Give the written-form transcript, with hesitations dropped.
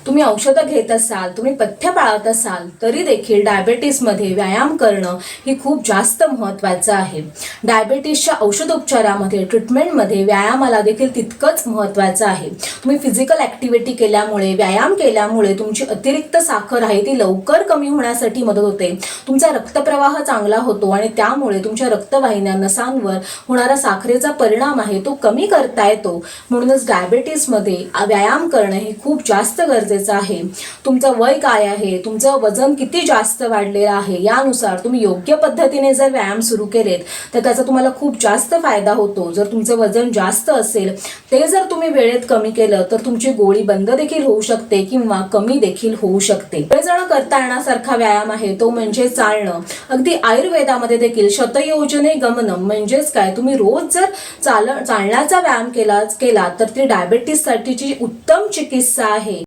तुम्ही औषधं घेत असाल, तुम्ही पथ्य पाळत असाल, तरी देखील डायबेटीसमध्ये व्यायाम करणं ही खूप जास्त महत्त्वाचं आहे. डायबेटीसच्या औषधोपचारामध्ये, ट्रीटमेंटमध्ये व्यायामाला देखील तितकंच महत्त्वाचं आहे. तुम्ही फिजिकल ॲक्टिव्हिटी केल्यामुळे, व्यायाम केल्यामुळे तुमची अतिरिक्त साखर आहे ती लवकर कमी होण्यासाठी मदत होते. तुमचा रक्तप्रवाह चांगला होतो आणि त्यामुळे तुमच्या रक्तवाहिन्या, नसांवर होणारा साखरेचा परिणाम आहे तो कमी करता येतो. म्हणूनच डायबेटीसमध्ये व्यायाम करणं हे खूप जास्त गरजेचं आहे. तुमचं वय काय आहे, तुमचं वजन किती जास्त वाढलेलं आहे, यानुसार तुम्ही योग्य पद्धतीने जर व्यायाम सुरू केलेत तर त्याचा तुम्हाला खूप जास्त फायदा होतो. जर तुमचं वजन जास्त असेल, ते जर तुम्ही वेळेत कमी केलं तर तुमची गोळी बंद देखील होऊ शकते किंवा कमी देखील होऊ शकते. बरेचजण करता येण्यासारखा व्यायाम आहे तो म्हणजे चालणं. अगदी आयुर्वेदामध्ये देखील शतयोजने गमनम म्हणजेच काय, तुम्ही रोज जर चालण्याचा व्यायाम केला तर ती डायबेटीससाठीची उत्तम चिकित्सा आहे.